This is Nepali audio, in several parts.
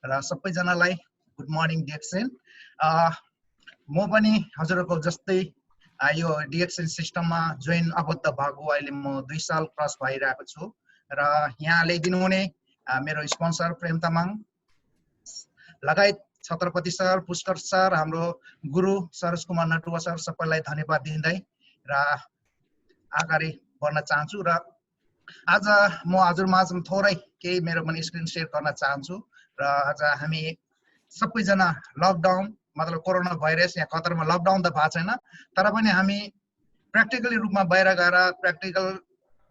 र सबैजनालाई गुड मर्निङ डिएक्सन। म पनि हजुरको जस्तै यो डिएक्सन सिस्टममा जोइन आबद्ध भएको अहिले म 2 साल क्रस भइरहेको छु र यहाँ ल्याइदिनु हुने मेरो स्पोन्सर प्रेम तामाङ लगायत छत्रपति सर, पुष्कर सर, हाम्रो गुरु सरोज कुमार नटुवा सर सबैलाई धन्यवाद दिँदै र अगाडि बढ्न चाहन्छु र आज म हजुरमाझमा थोरै केही मेरो पनि स्क्रिन शेयर गर्न चाहन्छु र आज हामी सबैजना लकडाउन मतलब कोरोना भाइरस यहाँ कतारमा लकडाउन त भएको छैन तर पनि हामी प्र्याक्टिकली रूपमा बाहिर गएर प्र्याक्टिकल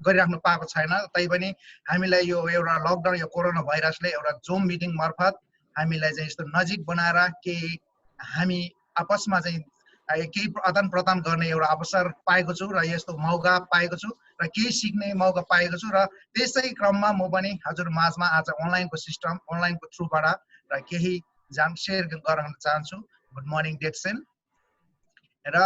गरिराख्नु पाएको छैन तैपनि हामीलाई यो एउटा लकडाउन यो कोरोना भाइरसले एउटा जुम मिटिङ मार्फत हामीलाई चाहिँ यस्तो नजिक बनाएर केही हामी आपसमा चाहिँ केही आदान प्रदान गर्ने एउटा अवसर पाएको छु र यस्तो मौका पाएको छु र केही सिक्ने मौका पाएको छु र त्यसै क्रममा म पनि हजुर माझमा आज अनलाइनको सिस्टम अनलाइनको थ्रुबाट र केही जान शेयर गर्न चाहन्छु। Good morning DXN. र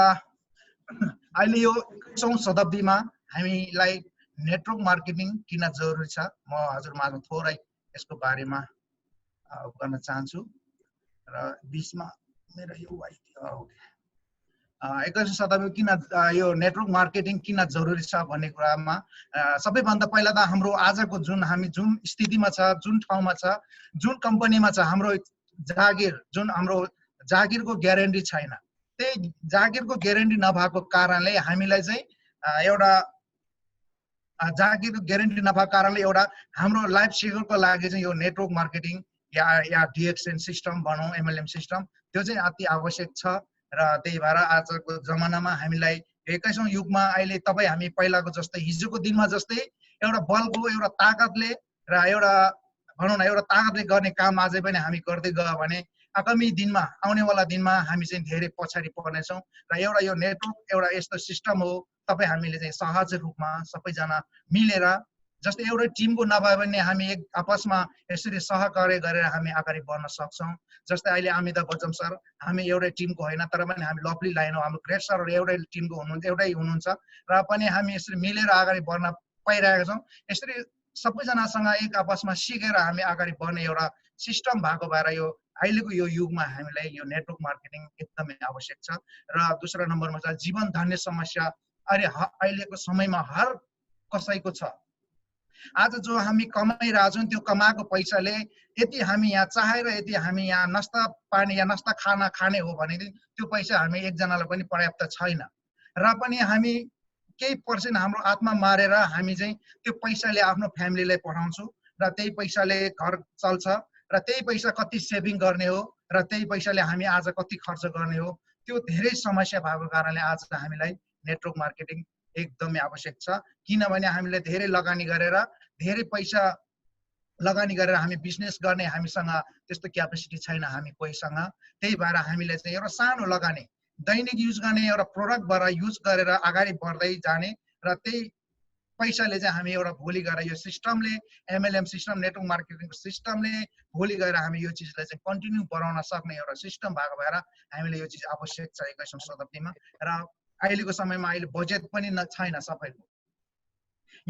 अहिले यो 21औं शताब्दीमा हामीलाई नेटवर्क मार्केटिङ किन जरुरी छ म हजुर माझमा थोरै यसको बारेमा गर्न चाहन्छु र बीचमा मेरो यो 21औं शताब्दीमा किन यो नेटवर्क मार्केटिङ किन जरुरी छ भन्ने कुरामा सबैभन्दा पहिला त हाम्रो आजको हामी जुन स्थितिमा छ, जुन ठाउँमा छ, जुन कम्पनीमा छ, हाम्रो जागिर जुन हाम्रो जागिरको ग्यारेन्टी छैन। त्यही जागिरको ग्यारेन्टी नभएको कारणले हामीलाई चाहिँ एउटा जागिरको ग्यारेन्टी नभएको कारणले एउटा हाम्रो लाइफ सेकरको लागि चाहिँ यो नेटवर्क मार्केटिङ या डिएक्सन सिस्टम भनौँ, एमएलएम सिस्टम त्यो चाहिँ अति आवश्यक छ र त्यही भएर आजको जमानामा हामीलाई 21औं युगमा अहिले तपाईँ हामी पहिलाको जस्तै हिजोको दिनमा जस्तै एउटा बलको एउटा ताकतले र एउटा भनौँ न एउटा ताकतले गर्ने काम अझै पनि हामी गर्दै गयो भने आगामी दिनमा आउनेवाला दिनमा हामी चाहिँ धेरै पछाडि पर्नेछौँ र एउटा यो नेटवर्क एउटा यस्तो सिस्टम हो तपाईँ हामीले चाहिँ सहज रूपमा सबैजना मिलेर जस्तै एउटै टिमको नभए पनि हामी एक आपसमा यसरी सहकार्य गरेर हामी अगाडि बढ्न सक्छौँ। जस्तै अहिले अमिताभ बच्चन सर हामी एउटै टिमको होइन तर पनि हामी लभली लाइन हो, हाम्रो ग्रेट सरहरू एउटै टिमको हुनुहुन्छ, एउटै हुनुहुन्छ र पनि हामी यसरी मिलेर अगाडि बढ्न पाइरहेका छौँ। यसरी सबैजनासँग एक आपसमा सिकेर हामी अगाडि बढ्ने एउटा सिस्टम भएको भएर यो अहिलेको यो युगमा हामीलाई यो नेटवर्क मार्केटिङ एकदमै आवश्यक छ। र दोस्रो नम्बरमा छ जीवन धान्ने समस्या। अहिलेको समयमा हर कसैको छ। आज जो हामी कमाइरहेछौँ त्यो कमाएको पैसाले यदि हामी यहाँ चाहेर यदि हामी यहाँ नास्ता पानी या नास्ता खाना खाने हो भने त्यो पैसा हामी एकजनालाई पनि पर्याप्त छैन र पनि हामी केही पर्सेन्ट हाम्रो आत्मा मारेर हामी चाहिँ त्यो पैसाले आफ्नो फ्यामिलीलाई पठाउँछौँ र त्यही पैसाले घर चल्छ र त्यही पैसा कति सेभिङ गर्ने हो र त्यही पैसाले हामी आज कति खर्च गर्ने हो त्यो धेरै समस्या भएको कारणले आज हामीलाई नेटवर्क मार्केटिङ एकदमै आवश्यक छ। किनभने हामीले धेरै लगानी गरेर धेरै पैसा लगानी गरेर हामी बिजनेस गर्ने हामीसँग त्यस्तो क्यापेसिटी छैन हामी कोहीसँग। त्यही भएर हामीले चाहिँ एउटा सानो लगानी दैनिक युज गर्ने एउटा प्रोडक्टबाट युज गरेर अगाडि बढ्दै जाने र त्यही पैसाले चाहिँ हामी एउटा भोलि गएर यो सिस्टमले एमएलएम सिस्टम नेटवर्क मार्केटिङको सिस्टमले भोलि गएर हामी यो चिजलाई चाहिँ कन्टिन्यू बढाउन सक्ने एउटा सिस्टम भएको भएर हामीले यो चिज आवश्यक छ 21औं शताब्दीमा। र अहिलेको समयमा अहिले बजेट पनि छैन सबैको।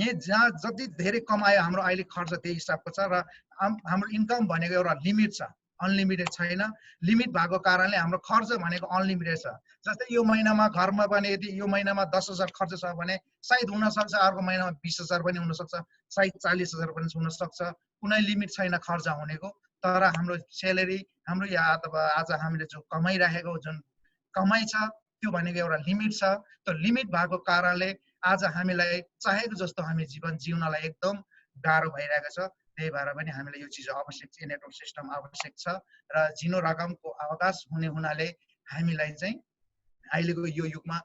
यहाँ जहाँ जति धेरै कमायो हाम्रो अहिले खर्च त्यही हिसाबको छ र हाम्रो इन्कम भनेको एउटा लिमिट छ, अनलिमिटेड छैन। लिमिट भएको कारणले हाम्रो खर्च भनेको अनलिमिटेड छ। जस्तै यो महिनामा घरमा पनि यदि यो महिनामा 10,000 खर्च छ भने सायद हुनसक्छ अर्को महिनामा 20,000 पनि हुनसक्छ, सायद 40,000 पनि हुनसक्छ। कुनै लिमिट छैन खर्च हुनेको। तर हाम्रो सेलेरी हाम्रो या अथवा आज हामीले जो कमाइरहेको जुन कमाइ छ त्यो भनेको एउटा लिमिट छ। त्यो लिमिट भएको कारणले आज हामीलाई चाहेको जस्तो हामी जीवन जिउनलाई एकदम गाह्रो भइरहेको छ। त्यही भएर पनि हामीलाई यो चिज आवश्यक छ, नेटवर्क सिस्टम आवश्यक छ र झिनो रकमको अवकाश हुनाले हामीलाई चाहिँ अहिलेको यो युगमा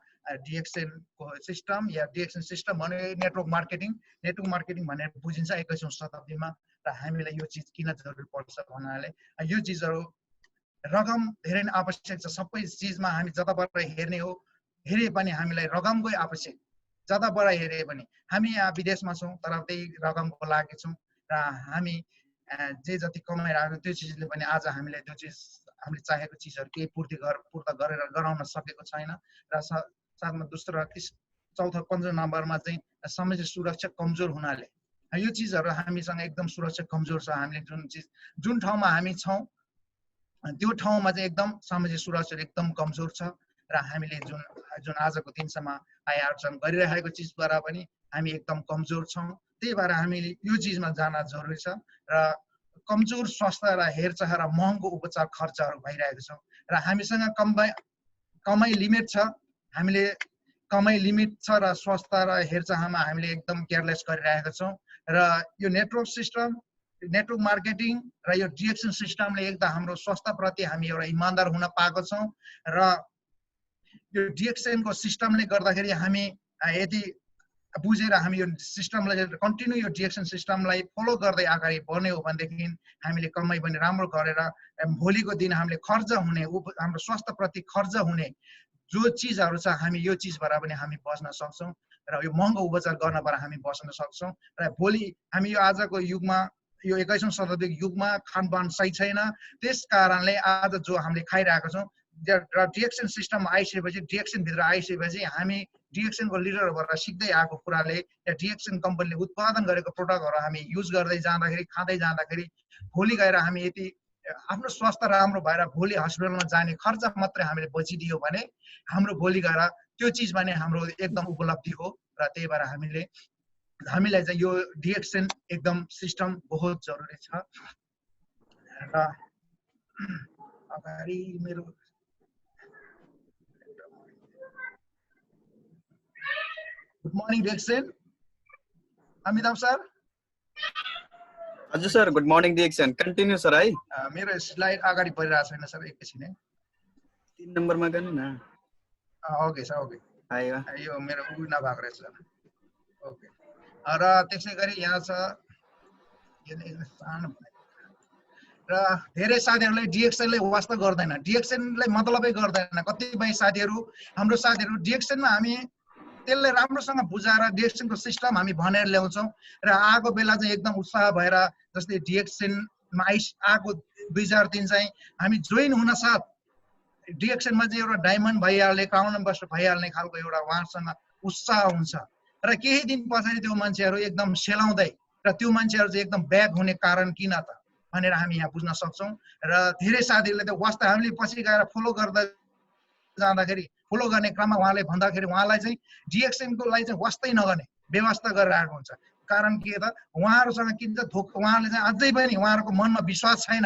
डिएक्सनको सिस्टम या डिएक्सन सिस्टम भने नेटवर्क मार्केटिङ भनेर बुझिन्छ 21औं शताब्दीमा। र हामीलाई यो चिज किन जरुरी पर्छ भन्नाले यो चिजहरू रकम धेरै नै आवश्यक छ। सबै चिजमा हामी जताबाट हेर्ने हो हेरे पनि हामीलाई रकमकै आवश्यक, जताबाट हेरे पनि हामी यहाँ विदेशमा छौँ तर त्यही रकमको लागि छौँ र हामी जे जति कमाइरहेको त्यो चिजले पनि आज हामीलाई त्यो चिज हामीले चाहेको चिजहरू केही पूर्ति गरेर गराउन सकेको छैन। र साथमा दोस्रो चौथो 5 नम्बरमा चाहिँ समाज सुरक्षा कमजोर हुनाले यो चिजहरू हामीसँग एकदम सुरक्षा कमजोर छ। हामीले जुन ठाउँमा हामी छौँ त्यो ठाउँमा चाहिँ एकदम सामाजिक सुरक्षा एकदम कमजोर छ र हामीले जुन आजको दिनसम्म आय आर्जन गरिरहेको चिजबाट पनि हामी एकदम कमजोर छौँ। त्यही भएर हामीले यो चिजमा जान जरुरी छ र कमजोर स्वास्थ्य र हेरचाह र महँगो उपचार खर्चहरू भइरहेको छ र हामीसँग कमाइ लिमिट छ। हामीले कमाइ लिमिट छ र स्वास्थ्य र हेरचाहमा हामीले एकदम केयरलेस गरिरहेका छौँ र यो नेटवर्क मार्केटिङ र यो डिएक्सन सिस्टमले एकदम हाम्रो स्वास्थ्यप्रति हामी एउटा इमानदार हुन पाएको छौँ र यो डिएक्सनको सिस्टमले गर्दाखेरि हामी यदि बुझेर हामी यो सिस्टमलाई कन्टिन्यू यो डिएक्सन सिस्टमलाई फलो गर्दै अगाडि बढ्ने हो भनेदेखि हामीले कमाइ पनि राम्रो गरेर भोलिको दिन हामीले खर्च हुने हाम्रो स्वास्थ्यप्रति खर्च हुने जो चिजहरू छ हामी यो चिजबाट पनि हामी बच्न सक्छौँ र यो महँगो उपचार गर्नबाट हामी बच्न सक्छौँ र भोलि हामी यो आजको युगमा यो 21औं शताब्दीको युगमा खानपान सही छैन। त्यस कारणले आज जो हामीले खाइरहेका छौँ र डिएक्सन सिस्टममा आइसकेपछि डिएक्सनभित्र आइसकेपछि हामी डिएक्सनको लिडरहरूबाट सिक्दै आएको कुराले या डिएक्सन कम्पनीले उत्पादन गरेको प्रोडक्टहरू हामी युज गर्दै जाँदाखेरि खाँदै जाँदाखेरि भोलि गएर हामी यति आफ्नो स्वास्थ्य राम्रो भएर भोलि हस्पिटलमा जाने खर्च मात्रै हामीले बचिदियो भने हाम्रो भोलि गएर त्यो चिजमा नै हाम्रो एकदम उपलब्धि हो र त्यही भएर हामीलाई चाहिँ यो डिएक्सन एकदम सिस्टम बहुत जरुरी छ र अगाडि मेरो गुड मर्निङ डिएक्सन अमिताभ सर। हजुर सर, गुड मर्निङ डिएक्सन। कन्टिन्यू सर है। मेरो स्लाइड अगाडि बढिरहेको छैन सर, एकैछिन है। 3 नम्बरमा गर्नु न। Okay sir, okay. आयो यो मेरो उयो नभएको रहेछ। ओके। र त्यसै गरी यहाँ छ र धेरै साथीहरूले डिएक्सनले वास्ता गर्दैन, डिएक्सनलाई मतलबै गर्दैन। कतिपय साथीहरू हाम्रो साथीहरू डिएक्सनमा हामी त्यसले राम्रोसँग बुझाएर डिएक्सनको सिस्टम हामी भनेर ल्याउँछौँ र आएको बेला चाहिँ एकदम उत्साह भएर जस्तै डिएक्सनमा आएको 2-4 दिन चाहिँ हामी जोइन हुन साथ डिएक्सनमा चाहिँ एउटा डायमन्ड भइहाल्ने, क्राउन एम्बेसडर भइहाल्ने खालको एउटा उहाँसँग उत्साह हुन्छ र केही दिन पछाडि त्यो मान्छेहरू एकदम सेलाउँदै र त्यो मान्छेहरू चाहिँ एकदम ब्याक हुने कारण किन त भनेर हामी यहाँ बुझ्न सक्छौँ र धेरै साथीहरूले त वास्ता हामीले पछि गएर फलो गर्दै जाँदाखेरि फलो गर्ने क्रममा उहाँले भन्दाखेरि उहाँलाई चाहिँ डिएक्सनको लागि चाहिँ वास्तै नगर्ने व्यवस्था गरिरहेको हुन्छ। कारण के त उहाँहरूसँग किन चाहिँ उहाँले चाहिँ अझै पनि उहाँहरूको मनमा विश्वास छैन।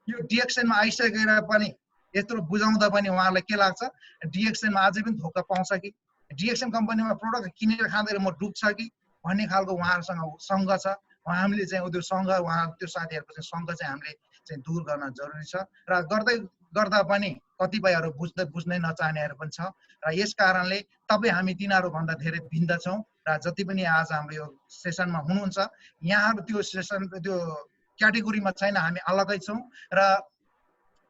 यो डिएक्सनमा आइसकेर पनि यत्रो बुझाउँदा पनि उहाँलाई के लाग्छ डिएक्सनमा अझै पनि धोका पाउँछ कि डिएक्सन कम्पनीमा प्रोडक्ट किनेर खाँदैन म डुब्छ कि भन्ने खालको उहाँहरूसँग सङ्घ छ। हामीले चाहिँ त्यो सङ्घ उहाँ त्यो साथीहरूको चाहिँ सङ्घ चाहिँ हामीले चाहिँ दूर गर्न जरुरी छ र गर्दै गर्दा पनि कतिपयहरू बुझ्नै नचाहनेहरू पनि छ र यस कारणले तपाईँ हामी तिनीहरूभन्दा धेरै भिन्न छौँ र जति पनि आज हाम्रो यो सेसनमा हुनुहुन्छ यहाँहरू त्यो सेसन त्यो क्याटेगोरीमा छैन, हामी अलगै छौँ र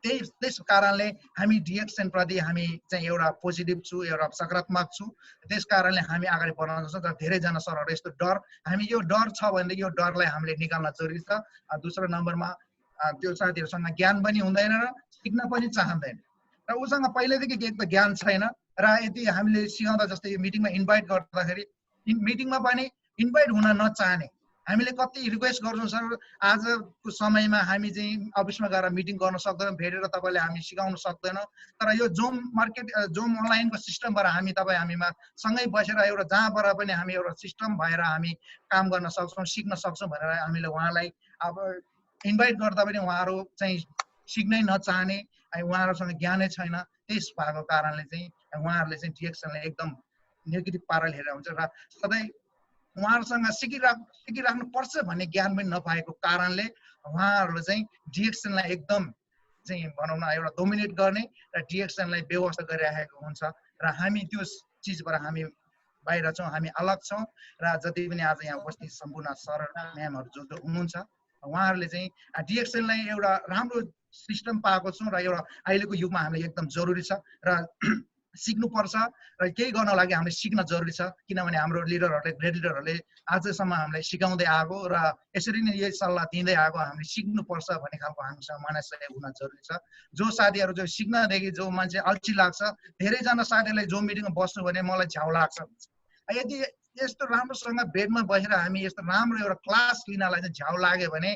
त्यस कारणले हामी डिएक्सन प्रति हामी चाहिँ एउटा पोजिटिभ छु, एउटा सकारात्मक छु। त्यस कारणले हामी अगाडि बढ्न सक्छौँ र धेरैजना सरहरू यस्तो डर हामी यो डर छ भनेदेखि यो डरलाई हामीले निकाल्न जरुरी छ। दोस्रो नम्बरमा त्यो साथीहरूसँग ज्ञान पनि हुँदैन र सिक्न पनि चाहँदैन र उसँग पहिल्यैदेखि एक त ज्ञान छैन र यदि हामीले सिकाउँदा जस्तै यो मिटिङमा इन्भाइट गर्दाखेरि मिटिङमा पनि इन्भाइट हुन नचाहने हामीले कति रिक्वेस्ट गर्छौँ सर आजको समयमा हामी चाहिँ अफिसमा गएर मिटिङ गर्न सक्दैनौँ, भेटेर तपाईँले हामी सिकाउन सक्दैनौँ। तर यो जोम अनलाइनको सिस्टमबाट हामी हामीमा सँगै बसेर एउटा जहाँबाट पनि हामी एउटा सिस्टम भएर हामी काम गर्न सक्छौँ, सिक्न सक्छौँ भनेर हामीले उहाँलाई अब इन्भाइट गर्दा पनि उहाँहरू चाहिँ सिक्नै नचाहने, उहाँहरूसँग ज्ञानै छैन। त्यस भएको कारणले चाहिँ उहाँहरूले चाहिँ डिएक्सनलाई एकदम नेगेटिभ पाराले हेरेर हुन्छ र सधैँ उहाँहरूसँग सिकिराख्नु पर्छ भन्ने ज्ञान पनि नपाएको कारणले उहाँहरूले चाहिँ डिएक्सनलाई एकदम चाहिँ भनौँ न एउटा डोमिनेट गर्ने र डिएक्सनलाई व्यवस्था गरिराखेको हुन्छ र हामी त्यो चिजबाट हामी बाहिर छौँ, हामी अलग छौँ र जति पनि आज यहाँ उपस्थित सम्पूर्ण सर म्यामहरू जो हुनुहुन्छ उहाँहरूले चाहिँ डिएक्सनलाई एउटा राम्रो सिस्टम पाएको छौँ र एउटा अहिलेको युगमा हामीलाई एकदम जरुरी छ र सिक्नुपर्छ र केही गर्न लागि हामीले सिक्न जरुरी छ। किनभने हाम्रो लिडरहरूले आजसम्म हामीलाई सिकाउँदै आएको र यसरी नै यही सल्लाह दिँदै आएको हामीले सिक्नुपर्छ भन्ने खालको हामीसँग मनसाय हुन जरुरी छ। जो साथीहरू जो सिक्नदेखि जो मान्छे अल्छी लाग्छ, धेरैजना साथीहरूले जो मिटिङमा बस्नु भने मलाई झ्याउ लाग्छ, यदि यस्तो राम्रोसँग बेडमा बसेर हामी यस्तो राम्रो एउटा क्लास लिनलाई चाहिँ झ्याउ लाग्यो भने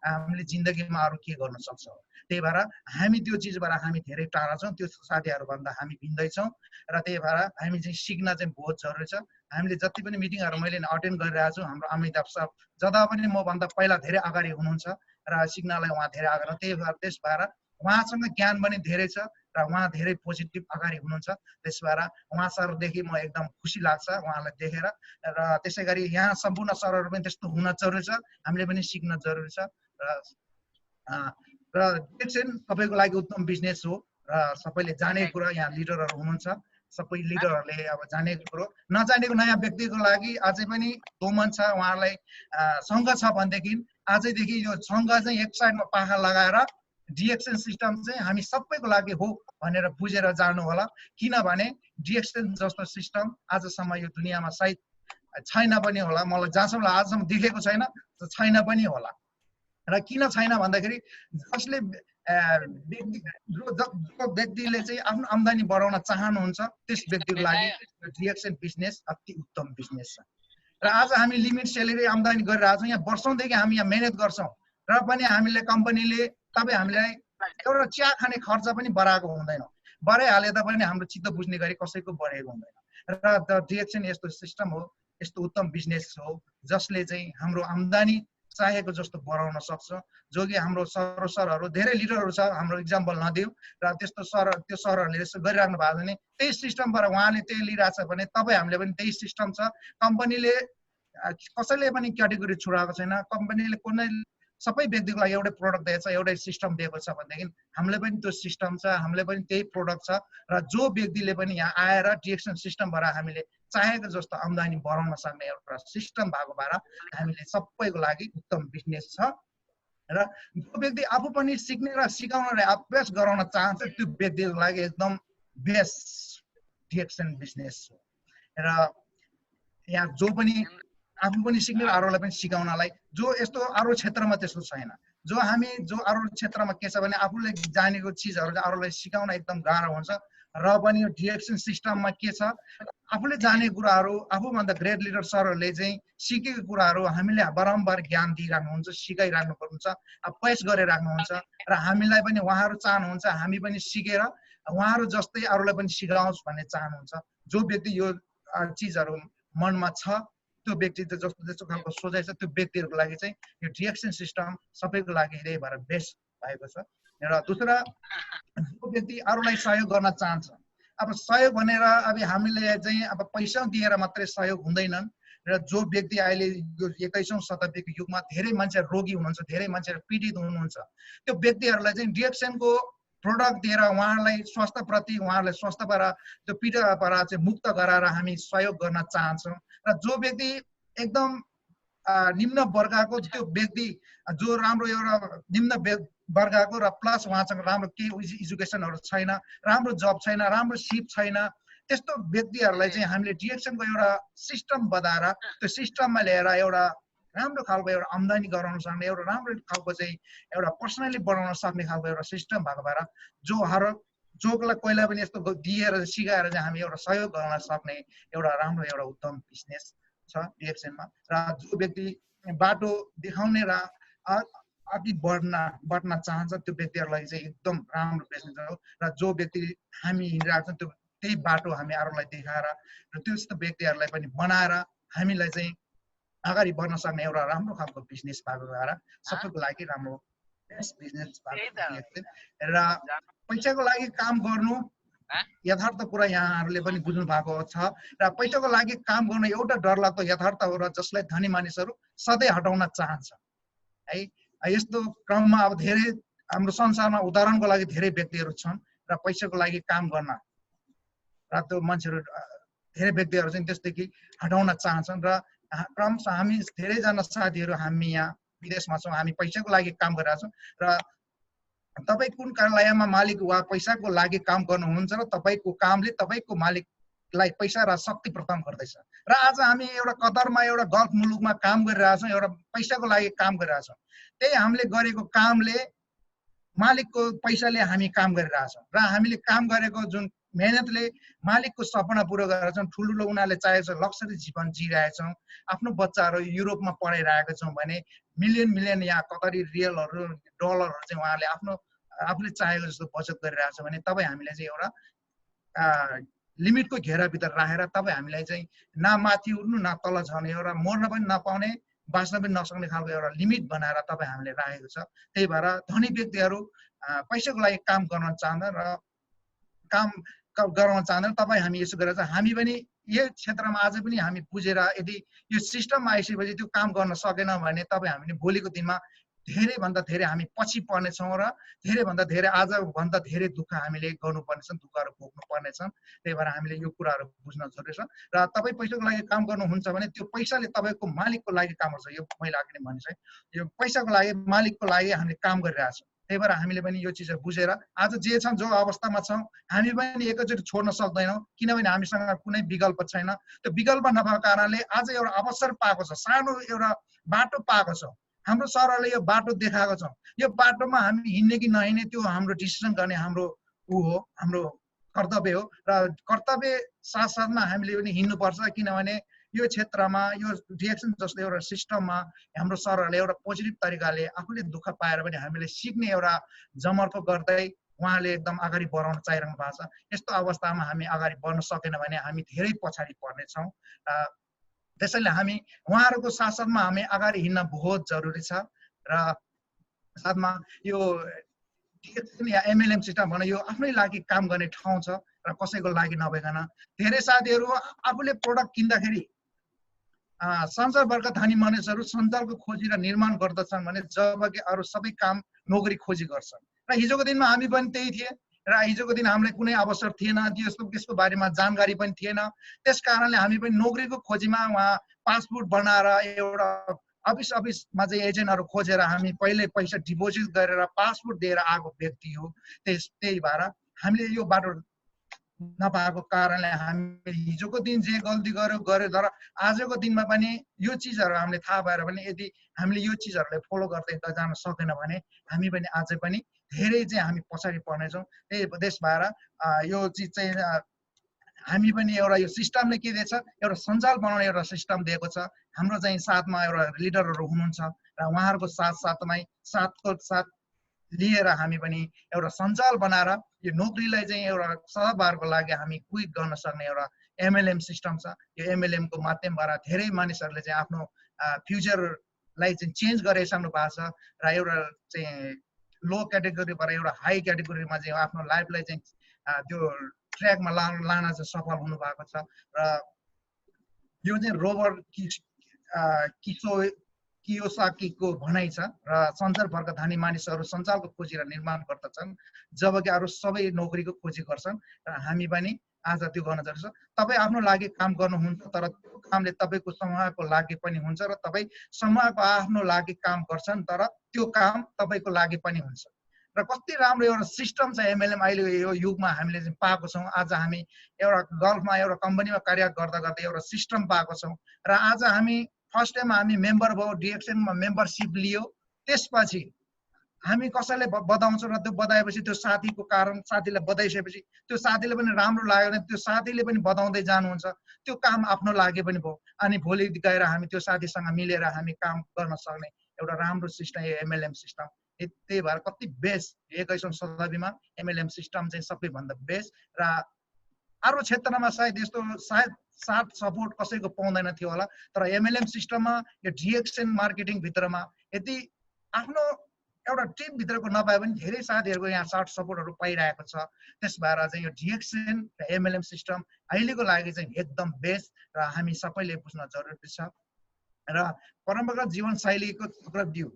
हामीले जिन्दगीमा अरू के गर्न सक्छौँ। त्यही भएर हामी त्यो चिजबाट हामी धेरै टाढा छौँ, त्यो साथीहरूभन्दा हामी भिन्दै छौँ र त्यही भएर हामी चाहिँ सिक्न चाहिँ बहुत जरुरी छ। हामीले जति पनि मिटिङहरू मैले अटेन्ड गरिरहेको छु, हाम्रो अमिताभ सर जता पनि मभन्दा पहिला धेरै अगाडि हुनुहुन्छ र सिक्नलाई उहाँ धेरै अगाडि, त्यही भएर त्यस भएर उहाँसँग ज्ञान पनि धेरै छ र उहाँ धेरै पोजिटिभ अगाडि हुनुहुन्छ। त्यस भएर उहाँ सरदेखि म एकदम खुसी लाग्छ उहाँलाई देखेर र त्यसै गरी यहाँ सम्पूर्ण सरहरू पनि त्यस्तो हुन जरुरी छ, हामीले पनि सिक्न जरुरी छ र डिरेक्सन तपाईँको लागि उत्तम बिजनेस हो र सबैले जानेको कुरा, यहाँ लिडरहरू हुनुहुन्छ, सबै लिडरहरूले अब जानेको कुरो, नजानेको नयाँ व्यक्तिको लागि अझै पनि दोमन छ, उहाँहरूलाई सङ्घ छ भनेदेखि आजैदेखि यो सङ्घ चाहिँ एक साइडमा पाखा लगाएर डिएक्सन सिस्टम चाहिँ हामी सबैको लागि हो भनेर बुझेर जानु होला। किनभने डिएक्सन जस्तो सिस्टम आजसम्म यो दुनियाँमा सायद छैन पनि होला, मलाई जहाँसम्म आजसम्म देखेको छैन, छैन पनि होला। र किन छैन भन्दाखेरि जसले जो व्यक्तिले चाहिँ आफ्नो आम्दानी बढाउन चाहनुहुन्छ त्यस व्यक्तिको लागि डिएक्सन बिजनेस अति उत्तम बिजनेस छ। र आज हामी लिमिट सेलेरी आम्दानी गरिरहेको छौँ, यहाँ वर्षौँदेखि हामी यहाँ मेहनत गर्छौँ र पनि हामीले कम्पनीले तपाईँ हामीलाई एउटा चिया खाने खर्च पनि बढाएको हुँदैन, बढाइहाले तापनि हाम्रो चित्त बुझ्ने गरी कसैको बढेको हुँदैन। र डिएक्सन यस्तो सिस्टम हो, यस्तो उत्तम बिजनेस हो जसले चाहिँ हाम्रो आम्दानी चाहेको जस्तो बढाउन सक्छ। जो कि हाम्रो सरहरू धेरै लिडरहरू छ, हाम्रो इक्जाम्पल नदिउँ र त्यस्तो त्यो सरहरूले यस्तो गरिराख्नु भएको छ भने त्यही सिस्टमबाट उहाँले त्यही लिइरहेछ भने तपाईँ हामीले पनि त्यही सिस्टम छ। कम्पनीले कसैले पनि क्याटेगोरी छुडाएको छैन, कम्पनीले कुनै सबै व्यक्तिको लागि एउटै प्रोडक्ट दिएको छ, एउटै सिस्टम दिएको छ भनेदेखि हामीले पनि त्यो सिस्टम छ, हामीले पनि त्यही प्रोडक्ट छ र जो व्यक्तिले पनि यहाँ आएर डिएक्सन सिस्टमबाट हामीले चाहेको जस्तो आम्दानी बढाउन सक्ने एउटा सिस्टम भएको भएर हामीले सबैको लागि उत्तम बिजनेस छ। र जो व्यक्ति आफू पनि सिक्ने र सिकाउन र अभ्यास गराउन चाहन्छ त्यो व्यक्तिको लागि एकदम बेस्ट डिएक्सन बिजनेस हो। र यहाँ जो पनि आफू पनि सिक्ने र अरूलाई पनि सिकाउनलाई, जो यस्तो अरू क्षेत्रमा त्यस्तो छैन, जो अरू क्षेत्रमा के छ भने आफूले जानेको चिजहरू अरूलाई सिकाउन एकदम गाह्रो हुन्छ र पनि यो डिएक्सन सिस्टममा के छ, आफूले जानेको कुराहरू आफूभन्दा ग्रेट लिडर सरहरूले चाहिँ सिकेको कुराहरू हामीले बारम्बार ज्ञान दिइराख्नुहुन्छ, सिकाइराख्नुहुन्छ, पेश गरिराख्नुहुन्छ र हामीलाई पनि उहाँहरू चाहनुहुन्छ हामी पनि सिकेर उहाँहरू जस्तै अरूलाई पनि सिकाओस् भन्ने चाहनुहुन्छ। जो व्यक्ति यो चिजहरू मनमा छ, त्यो व्यक्ति जस्तो खालको सोचाइ छ, त्यो व्यक्तिहरूको लागि चाहिँ यो डिएक्सन सिस्टम सबैको लागि यही भएर बेस्ट भएको छ। र दोस्रो, जो व्यक्ति अरूलाई सहयोग गर्न चाहन्छ, अब सहयोग भनेर अब हामीले चाहिँ अब पैसा दिएर मात्रै सहयोग हुँदैनन् र जो व्यक्ति अहिले यो 21औं शताब्दीको युगमा धेरै मान्छे रोगी हुनुहुन्छ, धेरै मान्छेहरू पीडित हुनुहुन्छ, त्यो व्यक्तिहरूलाई चाहिँ डिएक्सनको प्रोडक्ट दिएर उहाँहरूलाई स्वास्थ्यप्रति उहाँहरूलाई स्वास्थ्यबाट त्यो पीडाबाट चाहिँ मुक्त गराएर हामी सहयोग गर्न चाहन्छौँ। र जो व्यक्ति एकदम निम्न वर्गको त्यो व्यक्ति जो राम्रो एउटा निम्न वर्गको र प्लस उहाँसँग राम्रो केही एजुकेसनहरू छैन, राम्रो जब छैन, राम्रो सिप छैन, त्यस्तो व्यक्तिहरूलाई चाहिँ हामीले डिएक्सनको एउटा सिस्टम बनाएर त्यो सिस्टममा ल्याएर एउटा राम्रो खालको एउटा आम्दानी गराउन सक्ने, एउटा राम्रो खालको चाहिँ एउटा पर्सनली बनाउन सक्ने खालको एउटा सिस्टम भएको भएर जोलाई कोहीलाई पनि यस्तो दिएर सिकाएर चाहिँ हामी एउटा सहयोग गर्न सक्ने एउटा राम्रो एउटा उत्तम बिजनेस छ डिएक्सनमा। र जो व्यक्ति बाटो देखाउने र अघि बढ्न चाहन्छ त्यो व्यक्तिहरूलाई चाहिँ एकदम राम्रो बिजनेस हो। र जो व्यक्ति हामी हिँडिरहेको छौँ त्यो त्यही बाटो हामी अरूलाई देखाएर र त्यस्तो व्यक्तिहरूलाई पनि बनाएर हामीलाई चाहिँ अगाडि बढ्न सक्ने एउटा राम्रो खालको बिजनेस भएको भएर सबैको लागि राम्रो बेस्ट बिजनेस भएको। र पैसाको लागि काम गर्नु यथार्थ कुरा यहाँहरूले पनि बुझ्नु भएको छ र पैसाको लागि काम गर्नु एउटा डरलाग्दो यथार्थ हो र जसलाई धनी मानिसहरू सधैँ हटाउन चाहन्छ है। यस्तो क्रममा अब धेरै हाम्रो संसारमा उदाहरणको लागि धेरै व्यक्तिहरू छन् र पैसाको लागि काम गर्न र त्यो मान्छेहरू धेरै व्यक्तिहरू चाहिँ त्यसदेखि हटाउन चाहन्छन्। र क्रमशः हामी धेरैजना साथीहरू हामी यहाँ विदेशमा छौँ, हामी पैसाको लागि काम गरिरहेको छौँ र तपाईँ कुन कार्यालयमा मालिक वा पैसाको लागि काम गर्नुहुन्छ र तपाईँको कामले तपाईँको मालिकलाई पैसा र शक्ति प्रदान गर्दैछ। र आज हामी एउटा कतारमा एउटा गल्फ मुलुकमा काम गरिरहेछौँ, एउटा पैसाको लागि काम गरिरहेछौँ, त्यही हामीले गरेको कामले मालिकको पैसाले हामी काम गरिरहेछौँ र हामीले काम गरेको जुन मेहनतले मालिकको सपना पूरा गरेका छौँ, ठुल्ठुलो उनीहरूले चाहेको छ लक्सरी जीवन जिइरहेका छौँ, आफ्नो बच्चाहरू युरोपमा पढाइरहेका छौँ भने मिलियन मिलियन यहाँ कतरी रियलहरू डलरहरू चाहिँ उहाँहरूले आफूले चाहेको जस्तो बचत गरिरहेको छ भने तपाईँ हामीले चाहिँ एउटा लिमिटको घेराभित्र राखेर तपाईँ हामीलाई चाहिँ न माथि उठ्नु न तल झर्ने एउटा मर्न पनि नपाउने बाँच्न पनि नसक्ने खालको एउटा लिमिट बनाएर तपाईँ हामीले राखेको छ। त्यही भएर धनी व्यक्तिहरू पैसाको लागि काम गर्न चाहँदैन र काम गराउन चाहँदैन। तपाईँ हामी यसो गरेर चाहिँ हामी पनि यो क्षेत्रमा आज पनि हामी बुझेर यदि यो सिस्टममा आइसकेपछि त्यो काम गर्न सकेन भने तपाईँ हामीले भोलिको दिनमा धेरैभन्दा धेरै हामी पछि पर्नेछौँ र धेरैभन्दा धेरै आजभन्दा धेरै दुःख हामीले गर्नुपर्नेछन्, दुःखहरू भोग्नु पर्नेछन्। त्यही भएर हामीले यो कुराहरू बुझ्न जरुरी छ। र तपाईँ पैसाको लागि काम गर्नुहुन्छ भने त्यो पैसाले तपाईँको मालिकको लागि काम गर्छ। यो मैले अघि नै भनिसकेँ, यो पैसाको लागि मालिकको लागि हामीले काम गरिरहेछौँ। त्यही भएर हामीले पनि यो चिजहरू बुझेर आज जे छौँ जो अवस्थामा छौँ हामी पनि एकैचोटि छोड्न सक्दैनौँ, किनभने हामीसँग कुनै विकल्प छैन। त्यो विकल्प नभएको कारणले आज एउटा अवसर पाएको छ, सानो एउटा बाटो पाएको छ, हाम्रो सरहरूले यो बाटो देखाएको छ। यो बाटोमा हामी हिँड्ने कि नहिँड्ने त्यो हाम्रो डिसिसन गर्ने हाम्रो हो, हाम्रो कर्तव्य हो। र कर्तव्य साथसाथमा हामीले पनि हिँड्नुपर्छ, किनभने यो क्षेत्रमा यो डिएक्सन जस्तो एउटा सिस्टममा हाम्रो सरहरूले एउटा पोजिटिभ तरिकाले आफूले दुःख पाएर पनि हामीले सिक्ने एउटा जमर्को गर्दै उहाँले एकदम अगाडि बढाउन चाहिरहनु भएको छ। यस्तो अवस्थामा हामी अगाडि बढ्न सकेन भने हामी धेरै पछाडि पर्नेछौँ। त्यसैले हामी उहाँहरूको साथमा हामी अगाडि हिँड्न बहुत जरुरी छ। र साथमा यो या एमएलएम सिस्टम भने यो आफ्नै लागि काम गर्ने ठाउँ छ र कसैको लागि नभइकन धेरै साथीहरू आफूले प्रोडक्ट किन्दाखेरि संसारभरका धनी मानिसहरू सञ्जालको खोजी र निर्माण गर्दछन् भने जबकि अरू सबै काम नोकरी खोजी गर्छन्। र हिजोको दिनमा हामी पनि त्यही थिए र हिजोको दिन हामीलाई कुनै अवसर थिएन, त्यसको बारेमा जानकारी पनि थिएन। त्यस कारणले हामी पनि नोकरीको खोजीमा उहाँ पासपोर्ट बनाएर एउटा अफिसमा चाहिँ एजेन्टहरू खोजेर हामी पहिले पैसा डिपोजिट गरेर पासपोर्ट दिएर आएको व्यक्ति हो। त्यही भएर हामीले यो बाटो नपाएको कारणले हामी हिजोको दिन जे गल्ती गर्यो तर आजको दिनमा पनि यो चिजहरू हामीले थाहा भएर पनि यदि हामीले यो चिजहरूलाई फलो गर्दै जान सकेन भने हामी पनि अझै पनि धेरै चाहिँ हामी पछाडि पर्नेछौँ। त्यस भएर यो चिज चाहिँ हामी पनि एउटा यो सिस्टमले के दिएछ, एउटा सञ्जाल बनाउने एउटा सिस्टम दिएको छ। हाम्रो चाहिँ साथमा एउटा लिडरहरू हुनुहुन्छ र उहाँहरूको साथमै साथको साथ लिएर हामी पनि एउटा सञ्जाल बनाएर यो नोकरीलाई चाहिँ एउटा सदाबारको लागि हामी क्विक गर्न सक्ने एउटा एमएलएम सिस्टम छ। यो एमएलएम को माध्यमबाट धेरै मानिसहरूले चाहिँ आफ्नो फ्युचरलाई चाहिँ चेन्ज गरिसक्नु भएको छ र एउटा चाहिँ लो क्याटेगोरीबाट एउटा हाई क्याटेगोरीमा चाहिँ आफ्नो लाइफलाई चाहिँ त्यो ट्र्याकमा लान चाहिँ सफल हुनु भएको छ। र यो चाहिँ रोबर्ट कियोसाकीको भनाइ छ र संसारभरका धनी मानिसहरू सञ्जालको खोजी र निर्माण गर्दछन् जबकि अरू सबै नोकरीको खोजी गर्छन् र हामी पनि आज त्यो गर्न जरुरी छ। तपाईँ आफ्नो लागि काम गर्नुहुन्छ तर त्यो कामले तपाईँको समूहको लागि पनि हुन्छ र तपाईँ समूहको आफ्नो लागि काम गर्छन् तर त्यो काम तपाईँको लागि पनि हुन्छ। र कति राम्रो एउटा सिस्टम छ एमएलएम अहिले यो युगमा हामीले चाहिँ पाएको छौँ। आज हामी एउटा गल्फमा एउटा कम्पनीमा कार्य गर्दा गर्दै एउटा सिस्टम पाएको छौँ र आज हामी फर्स्ट टाइम हामी मेम्बर भयो, डिएक्सनमा मेम्बरसिप लियो, त्यसपछि हामी कसैलाई बधाउँछौँ र त्यो बधाएपछि त्यो साथीको कारण साथीलाई बधाइसकेपछि त्यो साथीले पनि राम्रो लाग्यो भने त्यो साथीले पनि बधाउँदै जानुहुन्छ, त्यो काम आफ्नो लागि पनि भयो। अनि भोलि गएर हामी त्यो साथीसँग मिलेर हामी काम गर्न सक्ने एउटा राम्रो सिस्टम एमएलएम सिस्टम। त्यही भएर कति बेस्ट 21औं शताब्दीमा एमएलएम सिस्टम चाहिँ सबैभन्दा बेस्ट। र अरू क्षेत्रमा सायद यस्तो साथ सपोर्ट कसैको पाउँदैन थियो होला, तर एमएलएम सिस्टममा यो डिएक्सन मार्केटिङ भित्रमा यदि आफ्नो एउटा टिम भित्रको नपाए पनि धेरै साथीहरूको यहाँ साथ सपोर्टहरू पाइरहेको छ। त्यस भएर चाहिँ यो डिएक्सन र एमएलएम सिस्टम अहिलेको लागि चाहिँ एकदम बेस्ट र हामी सबैले बुझ्न जरुरी छ। र परम्परागत जीवनशैलीको चक्रव्यूह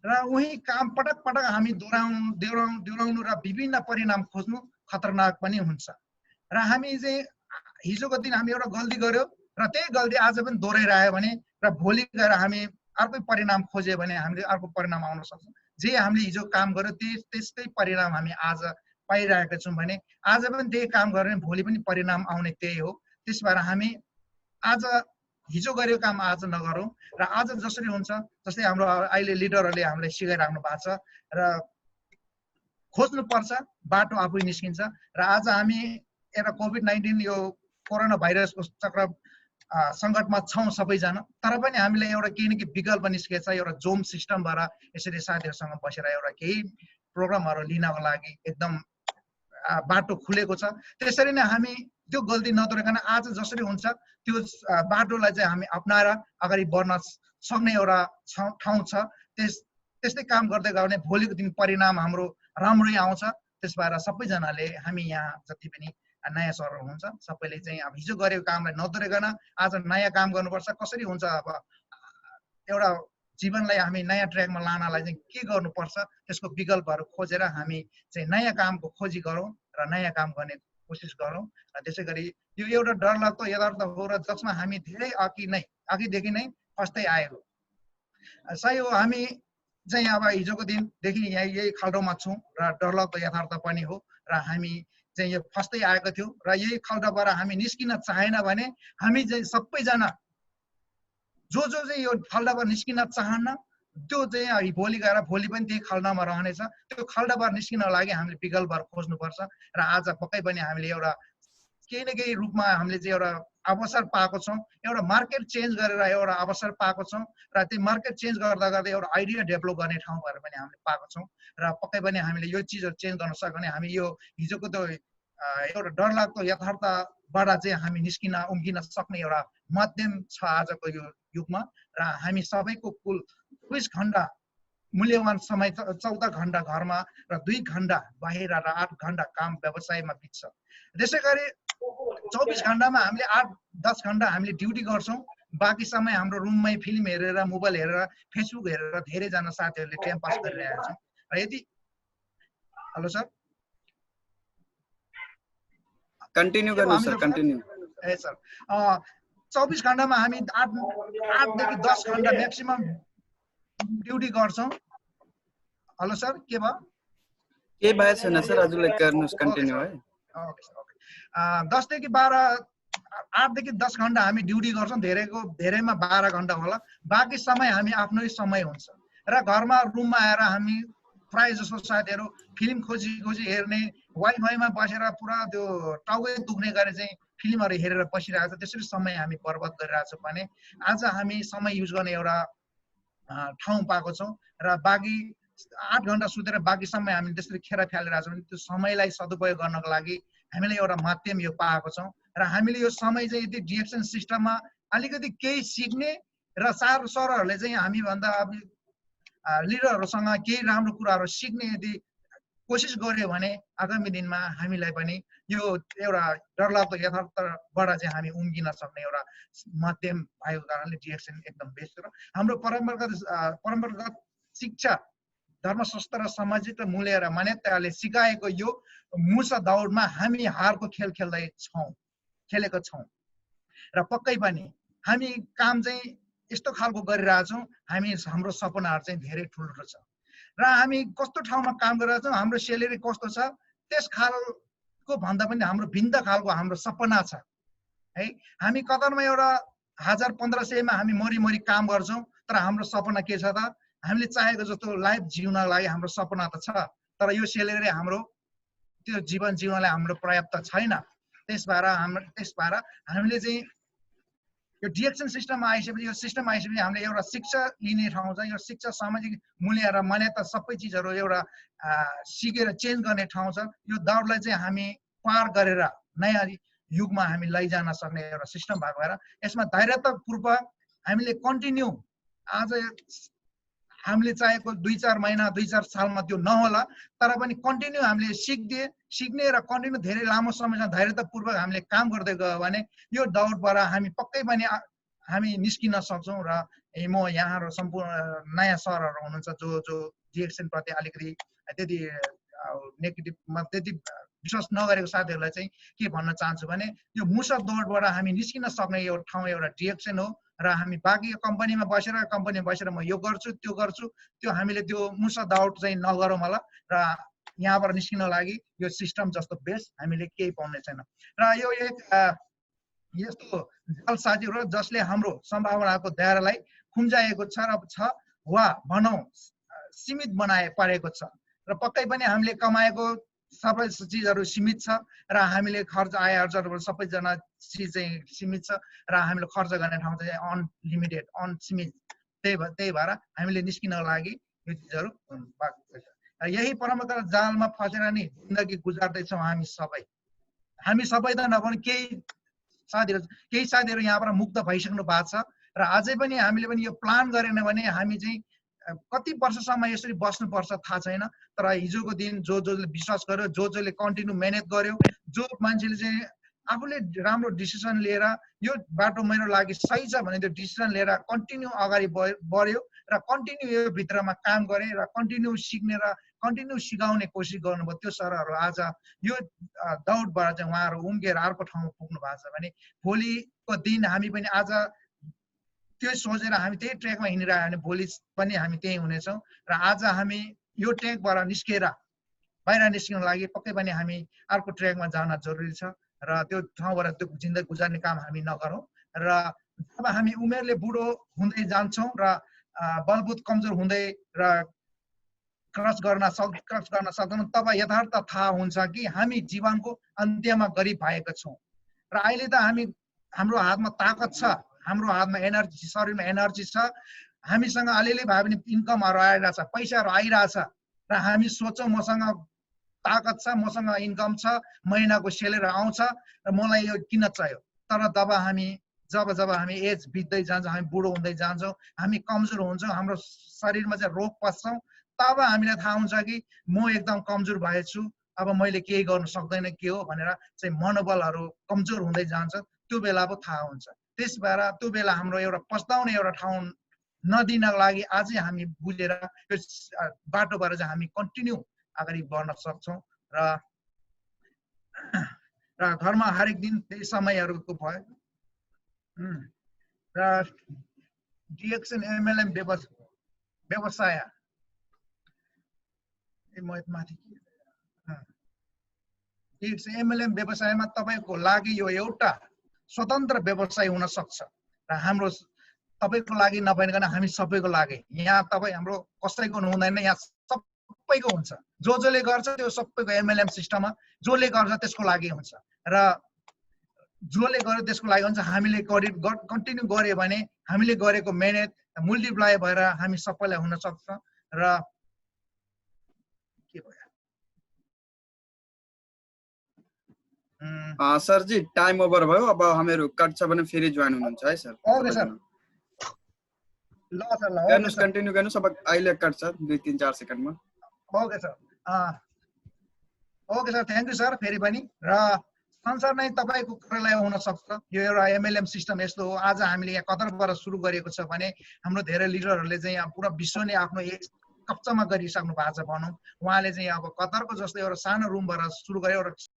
र उही काम पटक पटक हामी दोहोऱ्याउनु र विभिन्न परिणाम खोज्नु खतरनाक पनि हुन्छ। र हामी चाहिँ हिजोको दिन हामी एउटा गल्ती गर्यो र त्यही गल्ती आज पनि दोहोऱ्याइरह्यो भने र भोलि गएर हामी अर्कै परिणाम खोज्यो भने हामीले अर्को परिणाम आउन सक्छ। जे हामीले हिजो काम गर्यो त्यसकै परिणाम हामी आज पाइरहेका छौँ भने आज पनि त्यही काम गर्यो भने भोलि पनि परिणाम आउने त्यही हो। त्यस भएर हामी आज हिजो गरेको काम आज नगरौँ र आज जसरी हुन्छ जस्तै हाम्रो अहिले लिडरहरूले हामीलाई सिकाइराख्नु भएको छ र खोज्नुपर्छ, बाटो आफै निस्किन्छ। र आज हामी एउटा कोभिड-19 यो कोरोना भाइरसको चक्र सङ्कटमा छौँ सबैजना, तर पनि हामीले एउटा केही न केही विकल्प निस्केको छ। एउटा जोम सिस्टमबाट यसरी साथीहरूसँग बसेर एउटा केही प्रोग्रामहरू लिनको लागि एकदम बाटो खुलेको छ। त्यसरी नै हामी त्यो गल्ती नदोहोऱ्याइकन आज जसरी हुन्छ त्यो बाटोलाई चाहिँ हामी अपनाएर अगाडि बढ्न सक्ने एउटा ठाउँ छ। त्यस्तै काम गर्दै गयो भने भोलिको दिन परिणाम हाम्रो राम्रै आउँछ। त्यस भएर सबैजनाले हामी यहाँ जति पनि नयाँ सरहरू हुनुहुन्छ सबैले चाहिँ अब हिजो गरेको कामलाई नदोहोऱ्याइकन आज नयाँ काम गर्नुपर्छ। कसरी हुन्छ अब एउटा जीवनलाई हामी नयाँ ट्र्याकमा लानलाई चाहिँ के गर्नुपर्छ त्यसको विकल्पहरू खोजेर हामी चाहिँ नयाँ कामको खोजी गरौँ र नयाँ काम गर्ने कोसिस गरौँ। र त्यसै गरी यो एउटा डरलाग्दो यथार्थ हो र जसमा हामी धेरै अघिदेखि नै फस्दै आएको। सही हो, हामी चाहिँ अब हिजोको दिनदेखि यहाँ यही खाल्डोमा छौँ र डरलाग्दो यथार्थ पनि हो र हामी चाहिँ यो फस्दै आएको थियौँ र यही खाल्डोबाट हामी निस्किन चाहेन भने हामी चाहिँ सबैजना जो चाहिँ यो खाल्डाबाट निस्किन चाहन्न त्यो चाहिँ भोलि गएर भोलि पनि त्यही खाल्डामा रहनेछ। त्यो खाल्डाबाट निस्किनको लागि हामीले विकल्पहरू खोज्नुपर्छ र आज पक्कै पनि हामीले एउटा केही न केही रूपमा हामीले चाहिँ एउटा अवसर पाएको छौँ। एउटा मार्केट चेन्ज गरेर एउटा अवसर पाएको छौँ र त्यो मार्केट चेन्ज गर्दा गर्दै एउटा आइडिया डेभलप गर्ने ठाउँ भएर पनि हामीले पाएको छौँ र पक्कै पनि हामीले यो चिजहरू चेन्ज गर्न सक्यो भने हामी यो हिजोको त्यो एउटा डरलाग्दो यथार्थबाट चाहिँ हामी निस्किन उम्किन सक्ने एउटा माध्यम छ आजको यो युगमा। र हामी सबैको कुल 24 घण्टा मूल्यवान समय 14 घण्टा घरमा र 2 घण्टा बाहिर र 8 घण्टा काम व्यवसायमा बित्छ। त्यसै गरी 24 घण्टामा हामीले 8-10 घण्टा हामीले ड्युटी गर्छौँ, बाँकी समय हाम्रो रुममै फिल्म हेरेर मोबाइल हेरेर फेसबुक हेरेर धेरैजना साथीहरूले टाइम पास गरिरहेका छौँ। र यदि हेलो सर कन्टिन्यू गर्नु सर, कन्टिन्यू। ए सर 24 घण्टामा हामी 8 देखि 10 घण्टा म्याक्सिमम ड्युटी गर्छौँ। हेलो सर के भयो? के भएछ छैन सर, हजुरले गर्नुस् कन्टिन्यू है। Okay sir okay. 10 देखि 12 8 देखि 10 घण्टा हामी ड्युटी गर्छौँ, धेरैमा 12 घण्टा होला, बाँकी समय हामी आफ्नै समय हुन्छ र घरमा रुममा आएर हामी प्राय जसो साथीहरू फिल्म खोजी हेर्ने वाइफाईमा बसेर पुरा त्यो टाउकै दुख्ने गरे चाहिँ फिल्महरू हेरेर बसिरहेको छ। त्यसरी समय हामी बर्बाद गरिरहेको छौँ भने आज हामी समय युज गर्ने एउटा ठाउँ पाएको छौँ र बाँकी 8 घण्टा सुतेर बाँकी समय हामी त्यसरी खेर फालिरहेको छौँ भने त्यो समयलाई सदुपयोग गर्नको लागि हामीले एउटा माध्यम यो पाएको छौँ र हामीले यो समय चाहिँ यदि डिएक्सन सिस्टममा अलिकति केही सिक्ने र सरहरूले चाहिँ हामीभन्दा अब लिडरहरूसँग केही राम्रो कुराहरू सिक्ने यदि कोसिस गर्यो भने आगामी दिनमा हामीलाई पनि यो एउटा डरलाग्दो यथार्थबाट चाहिँ हामी उम्किन सक्ने एउटा माध्यम भएको कारणले डिएक्सन एकदम बेस्ट र हाम्रो परम्परागत शिक्षा धर्मशास्त्र र सामाजिक मूल्य र मान्यताले सिकाएको यो मुसा दौडमा हामी हारको खेल खेलेको छौँ र पक्कै पनि हामी काम चाहिँ यस्तो खालको गरिरहेछौँ। हाम्रो सपनाहरू चाहिँ धेरै ठुलो छ र हामी कस्तो ठाउँमा काम गरिरहेछौँ, हाम्रो सेलेरी कस्तो छ त्यस खालको भन्दा पनि हाम्रो भिन्न खालको हाम्रो सपना छ है। हामी कतरमा एउटा 1000-1500 मा हामी मरी काम गर्छौँ, तर हाम्रो सपना के छ त? हामीले चाहेको जस्तो लाइफ जिउनको लागि हाम्रो सपना त छ, तर यो सेलेरी हाम्रो त्यो जीवन जिउनलाई हाम्रो पर्याप्त छैन। त्यस भएर हामीले चाहिँ यो डिएक्सन सिस्टममा आइसकेपछि यो सिस्टम आइसकेपछि हामीले एउटा शिक्षा लिने ठाउँ छ। यो शिक्षा सामाजिक मूल्य र मान्यता सबै चिजहरू एउटा सिकेर चेन्ज गर्ने ठाउँ छ। यो दौडलाई चाहिँ हामी पार गरेर नयाँ युगमा हामी लैजान सक्ने एउटा सिस्टम भएको भएर यसमा धैर्यतापूर्वक हामीले कन्टिन्यू आज हामीले चाहेको 2-4 महिना 2-4 सालमा त्यो नहोला, तर पनि कन्टिन्यू हामीले सिक्ने र कन्टिन्यू धेरै लामो समयसम्म धैर्यतापूर्वक हामीले काम गर्दै गयो भने यो दौडबाट हामी पक्कै पनि हामी निस्किन सक्छौँ। र म यहाँहरू सम्पूर्ण नयाँ सरहरू हुनुहुन्छ जो डिएक्सन प्रति अलिकति त्यति नेगेटिभमा त्यति विश्वास नगरेको साथीहरूलाई चाहिँ के भन्न चाहन्छु भने यो मुसा दौडबाट हामी निस्किन सक्ने यो ठाउँ एउटा डिएक्सन हो र हामी बाँकी कम्पनीमा बसेर म यो गर्छु त्यो गर्छु त्यो हामीले त्यो मुसा दौड चाहिँ नगरौँ होला र यहाँबाट निस्किन लागि यो सिस्टम जस्तो बेस्ट हामीले केही पाउने छैन। र यो एक यस्तो जालसाजी हो जसले हाम्रो सम्भावनाको दायरालाई खुम्जाएको छ वा भनौँ सीमित पारेको छ। र पक्कै पनि हामीले कमाएको सबै चिजहरू सीमित छ र हामीले खर्च आय खर्चहरू सबैजना चिज चाहिँ सीमित छ र हामीले खर्च गर्ने ठाउँ चाहिँ अनलिमिटेड अनसीमित त्यही भएर हामीले निस्किनको लागि यो चिजहरू भएको छ। यही परम्परा जालमा फसेर नि जिन्दगी गुजार्दैछौँ हामी सबै त नभने केही साथीहरू यहाँबाट मुक्त भइसक्नु भएको छ र अझै पनि हामीले पनि यो प्लान गरेन भने हामी चाहिँ कति वर्षसम्म यसरी बस्नुपर्छ थाहा छैन। तर हिजोको दिन जसले विश्वास गर्यो जसले कन्टिन्यू मेहनत गर्यो जो मान्छेले चाहिँ आफूले राम्रो डिसिसन लिएर यो बाटो मेरो लागि सही छ भने त्यो डिसिसन लिएर कन्टिन्यू अगाडि बढ्यो र कन्टिन्यू यो भित्रमा काम गरे र कन्टिन्यू सिक्ने र कन्टिन्यू सिकाउने कोसिस गर्नुभयो। त्यो सरहरू आज यो दौडबाट चाहिँ उहाँहरू उम्केर अर्को ठाउँमा पुग्नु भएको छ भने भोलिको दिन हामी पनि आज त्यो सोचेर हामी त्यही ट्र्याकमा हिँडिरह्यो भने भोलि पनि हामी त्यही हुनेछौँ। र आज हामी यो ट्र्याकबाट निस्केर बाहिर निस्किनको लागि पक्कै पनि हामी अर्को ट्र्याकमा जान जरुरी छ र त्यो ठाउँबाट त्यो जिन्दगी गुजार्ने काम हामी नगरौँ। र जब हामी उमेरले बुढो हुँदै जान्छौँ र बलबुत कमजोर हुँदै र क्रस गर्न सक्दैनौँ तब यथार्थ थाहा हुन्छ कि हामी जीवनको अन्त्यमा गरिब भएका छौँ। र अहिले त हाम्रो हातमा ताकत छ, हाम्रो हातमा एनर्जी, शरीरमा एनर्जी छ, हामीसँग अलिअलि भए पनि इन्कमहरू आइरहेछ, पैसाहरू आइरहेछ र हामी सोच्छौँ मसँग ताकत छ, मसँग इन्कम छ, महिनाको सेलेरी आउँछ र मलाई यो किन चाहियो। तर जब हामी एज बित्दै जान्छौँ, हामी बुढो हुँदै जान्छौँ, हामी कमजोर हुन्छौँ, हाम्रो शरीरमा चाहिँ रोग पस्छौँ, तब हामीलाई थाहा हुन्छ कि म एकदम कमजोर भएछु, अब मैले केही गर्नु सक्दैन के हो भनेर चाहिँ मनोबलहरू कमजोर हुँदै जान्छ। त्यो बेला पो थाहा हुन्छ। त्यस भएर त्यो बेला हाम्रो एउटा पस्ताउने एउटा ठाउँ नदिनको लागि आजै हामी बुझेर यो बाटोबाट चाहिँ हामी कन्टिन्यू अगाडि बढ्न सक्छौँ। र घरमा हरेक दिन त्यही समयहरूको भयो र डिएक्सन एमएलएम व्यवसाय एमएलएम व्यवसायमा तपाईँको लागि यो एउटा स्वतन्त्र व्यवसाय हुन सक्छ र हाम्रो तपाईँको लागि नभइकन हामी सबैको लागि। यहाँ तपाईँ हाम्रो कसैको हुँदैन, यहाँ सबैको हुन्छ। जसले गर्छ त्यो सबैको एमएलएम सिस्टममा जसले गर्छ त्यसको लागि हुन्छ र जसले गर्यो त्यसको लागि हुन्छ। हामीले कन्टिन्यू गर्यो भने हामीले गरेको मेहनत मल्टिप्लाई भएर हामी सबैलाई हुन सक्छ। र के भयो सर जी टाइम ओभर भयो, अब हामीहरू कट्छ भने फेरि जोइन हुनुहुन्छ है सर। ओके सर, ल सर, ल गर्नुस्, कन्टिन्यू गर्नुस्। अब अहिले कट्छ 2-3-4 सेकेन्डमा। Okay sir, okay sir, thank you sir. फेरि पनि र संसार नै तपाईँको कार्यालय हुन सक्छ। यो एउटा एमएलएम सिस्टम यस्तो हो। आज हामीले यहाँ कतारबाट सुरु गरेको छ भने हाम्रो धेरै लिडरहरूले चाहिँ यहाँ पुरा विश्व नै आफ्नो कब्जामा गरिसक्नु भएको छ भनौँ। उहाँले चाहिँ अब कतारको जस्तो एउटा सानो रुमबाट सुरु गर्यो, एउटा